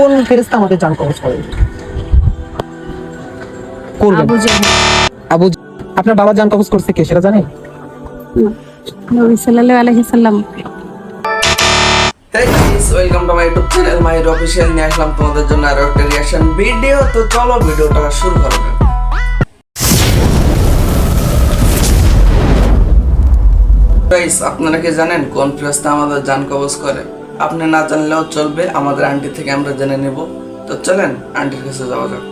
কোন ফেরেশতা আমাদের জান কবজ করে? করবেন আবু জাহেল। আবু আপনার বাবা জান কবজ করছে কে সেটা জানেন? নবী সাল্লাল্লাহু আলাইহি সাল্লাম। Hey guys, welcome to my YouTube channel, Mahir Official নিয়ে আসলাম তোমাদের জন্য আরো একটা রিঅ্যাকশন ভিডিও। তো চলো ভিডিওটা শুরু করা যাক। গাইস, আপনারা কি জানেন কোন ফেরেশতা আমাদের জান কবজ করে? আপনি না জানলেও চলবে, আমাদের আন্টি থেকে আমরা জেনে নেব। তো চলেন আন্টির কাছে যাওয়া যাক।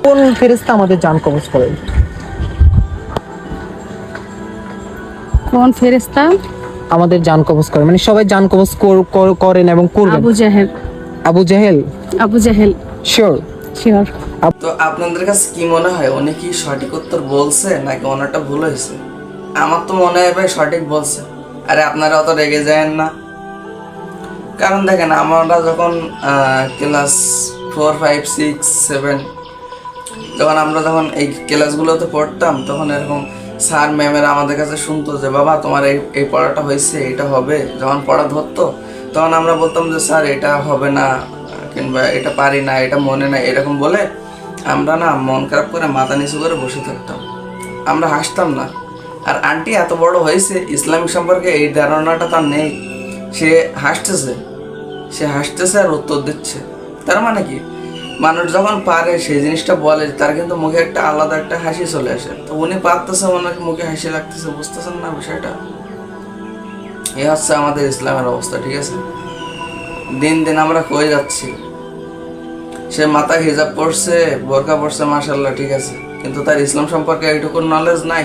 কোন ফেরেশতা আমাদের জান কবজ করে? কোন ফেরেশতা আমাদের জান কবজ করে, মানে সবাই জান কবজ করেন এবং করবেন। আবু জাহেল। আবু জাহেল আবু জাহেল শিওর? শিওর। তো আপনাদের কাছে কি মনে হয়, উনি কি সঠিক উত্তর বলছে নাকি ওনারটা ভুল হয়েছে? আমার তো মনে হয় ভাই সঠিক বলছে। আরে আপনারা অত রেগে যায়েন না, কারণ দেখেন আমরা যখন ক্লাস 4, 5, 6, 7 যখন এই ক্লাসগুলোতে পড়তাম, তখন এরকম স্যার ম্যামেরা আমাদের কাছে শুনতো যে বাবা তোমার এই পড়াটা হয়েছে, এটা হবে। যখন পড়া ধরতো তখন আমরা বলতাম যে স্যার এটা হবে না, কিংবা এটা পারি না, এটা মনে নাই, এরকম বলে আমরা না মন খারাপ করে মাথা নিচু করে বসে থাকতাম, আমরা হাসতাম না। আর আন্টি এত বড় হয়েছে, ইসলামিক সম্পর্কে এই ধারণাটা তার নেই, সে হাসতেছে আর উত্তর দিচ্ছে। তার মানে কি, মানুষ যখন পারে সেই জিনিসটা বলে, তার কিন্তু মুখে একটা আলাদা একটা হাসি চলে আসে। তো উনি পারতেছে, ওনার মুখে হাসি লাগতেছে, বুঝতেছেন না বিষয়টা? এই হচ্ছে আমাদের ইসলামের অবস্থা, ঠিক আছে? দিন দিন আমরা কই যাচ্ছি। সে মাথায় হিজাব পড়ছে, বোরকা পড়ছে, মাশাআল্লাহ, ঠিক আছে, কিন্তু তার ইসলাম সম্পর্কে এইটুকু নলেজ নাই।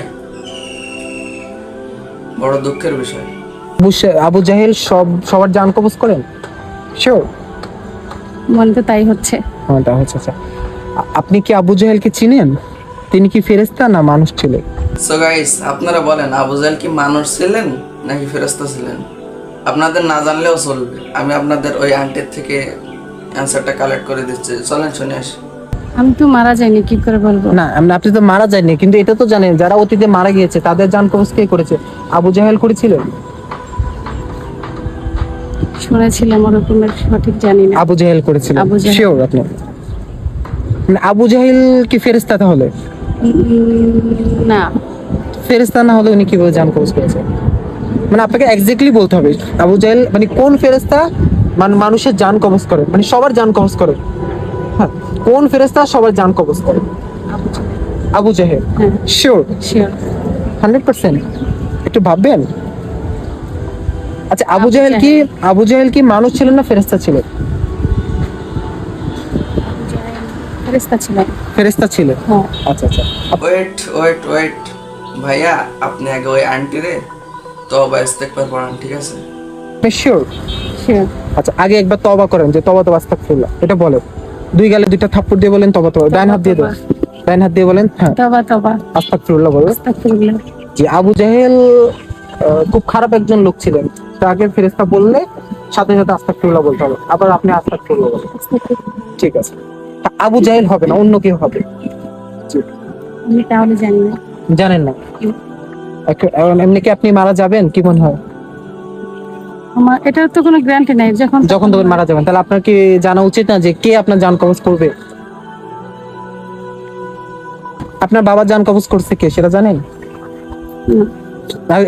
বড় দুঃখের বিষয়। আবু জাহেল সবার জান কবজ করেন? শিওর? মনে তো তাই হচ্ছে। হ্যাঁ, তা হচ্ছে। আচ্ছা, আপনি কি আবু জাহেলকে চিনেন? তিনি কি ফেরেশতা না মানুষ ছিলেন? সো গাইস, আপনারা বলেন আবু জাহেল কি মানুষ ছিলেন নাকি ফেরেশতা ছিলেন? আপনাদের না জানলেও চলবে, আমি আপনাদের ওই আন্টির থেকে অ্যানসারটা কালেক্ট করে দিচ্ছি। চলেন শুনে আসি। আমি তো মারা যাইনি, কি করে বলবো? না, আপনি তো মারা যায়নি, কিন্তু এটা তো জানেন যারা অতীতে মারা গিয়েছে তাদের জান কবজ কে করেছে? আবু জাহেল করেছিলেন? শুনেছিলাম ওরকমের, সঠিক জানি না। আবু জাহেল করেছিলেন? আবু জাহেল। শিওর আপনি? মানে আবু জাহেল কি ফেরেশতা? তাহলে না, ফেরেশতা না হলে উনি কিভাবে জান কবজ করেছে? মানে আপনাকে এক্স্যাক্টলি বলতে হবে আবু জাহেল মানে কোন ফেরেশতা মানুষের জান কবজ করে, মানে সবার জান কবজ করে। হ্যাঁ, কোন ফেরেশতা সবার জান কবজ করে? আবু জাহেল? হ্যাঁ। শিওর? শিওর। 100%? একটু ভাববেন। আচ্ছা, আবু আবু জাহেল কি মানুষ ছিলেন না ফেরেশতা ছিলেন? ফেরেশতা ছিলেন। ফেরেশতা ছিলেন? হ্যাঁ। আচ্ছা আচ্ছা। ওয়েট ভাইয়া, আপনি আগে ওই আন্টিরে তওবা ইস্তেগফার পড়ান, ঠিক আছে? শিওর? শিওর। আচ্ছা, আগে একবার তওবা করেন যে তওবা আস্তাগফিরুল্লাহ, এটা বলেন। দুই গালে দুইটা থাপ্পড় দিয়ে বলেন তওবা। ডান হাত দিয়ে দেন, ডান হাত দিয়ে বলেন হ্যাঁ তওবা আস্তাগফিরুল্লাহ বলেন। আস্তাগফিরুল্লাহ। যে আবু জাহেল খুব খারাপ একজন লোক ছিলেন, তাকে ফেরেশতা বললে সাথে সাথে আস্তাগফিরুল্লাহ বলতে হবে। আবার আপনি আস্তাগফিরুল্লাহ বলেন, ঠিক আছে? তা আবু জাহেল হবে না, অন্য কেউ হবে। জি। আমি তাহলে জানি না। জানেন না? এমনি কি আপনি মারা যাবেন কি মনে হয়? আমার এটার তো কোনো গ্যারান্টি নাই, যখন তখন মারা যাবেন, তাহলে আপনার কি জানা উচিত না যে কে আপনার জান কবজ করবে? আপনার বাবা জান কবজ করছে কে সেটা জানেন?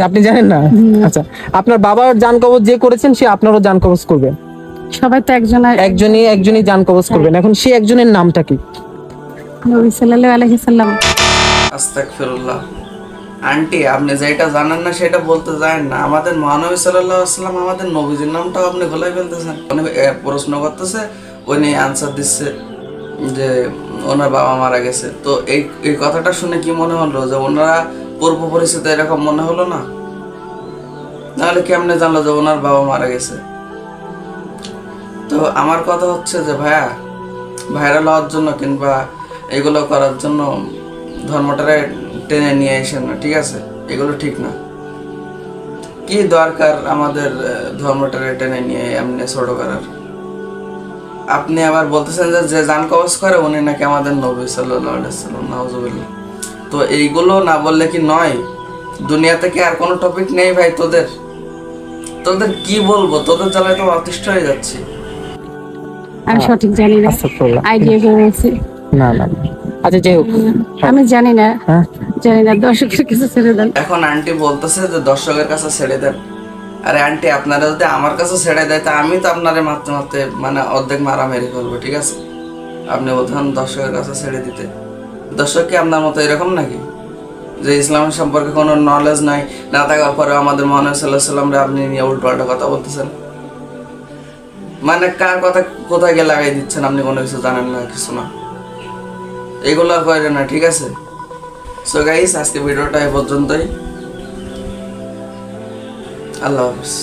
আপনি জানেন না? আচ্ছা, আপনার বাবার জান কবজ যে করেছেন সে আপনারও জান কবজ করবে। সবাই তো একজনই জান কবজ করবেন। এখন সে একজনের নামটা কি? নবী সাল্লাল্লাহু আলাইহি সাল্লাম। আস্তাগফিরুল্লাহ। আন্টি, আপনি যেটা জানেন না সেটা বলতে যান না। আমাদের মহানবী সাল্লাল্লাহু আলাইহি সাল্লাম, আমাদের নবীজির নামটাও আপনি ভুলাই ফেলতেছেন। উনি প্রশ্ন করতেছে, উনি আনসার দিচ্ছে যে ওনার বাবা মারা গেছে। তো এই কথাটা শুনে কি মনে হলো যে ওনারা পূর্ব পরিচিত, এরকম মনে হলো না? নাহলে কেমনে জানলো যে ওনার বাবা মারা গেছে? তো আমার কথা হচ্ছে যে ভাইয়া, ভাইরাল হওয়ার জন্য কিংবা এগুলো করার জন্য ধর্মটারে টেনে নিয়ে আসেন না, ঠিক আছে? এগুলো ঠিক না। কি দরকার আমাদের ধর্মটারে টেনে নিয়ে এমনি ছোট করার? আপনি আবার বলতেছেন যে জান কবজ করে উনি নাকি আমাদের নবী সাল্লাল্লাহু আলাইহি ওয়াসাল্লাম, নাউজুবিল্লাহ। তো এইগুলো না বললে কি নয়? দুনিয়াতে কি আর কোনো টপিক নেই ভাই? তোদের কি বলবো? তোদের জ্বালায় তো অতিষ্ঠ হয়ে যাচ্ছি। আমি সঠিক জানি না, আস্তাগফিরুল্লাহ। আইডিয়া করে বলছি। না না না। আচ্ছা যাই হোক, আমি জানি না, হ্যাঁ জানি না, দর্শকের কাছে ছেড়ে দেন। এখন আন্টি বলতেছে যে দর্শকের কাছে ছেড়ে দেন। আরে আন্টি, আপনারা যদি আমার কাছে ছেড়ে দেয় তা আমি তো আপনারে মারতে মারতে মানে অর্ধেক মারা মেরে ফেলবো, ঠিক আছে? আপনি বলতেন দর্শকের কাছে ছেড়ে দিতে। দর্শক কি আপনার মতো এরকম নাকি, যে ইসলামের সম্পর্কে কোনো নলেজ নাই, না থাকার পরে আমাদের মহানবী সাল্লাল্লাহু আলাইহি ওয়াসাল্লামরে আপনি নিয়ে উল্টো কথা বলতেছেন? মানে কার কথা কোথায় গিয়ে লাগাই দিচ্ছেন, আপনি কোনো কিছু জানেন না, কিছু না, এগুলো আর করেন না, ঠিক আছে? সো গাইস, আজকে ভিডিওটা এই পর্যন্তই। আল্লাহ হাফেজ।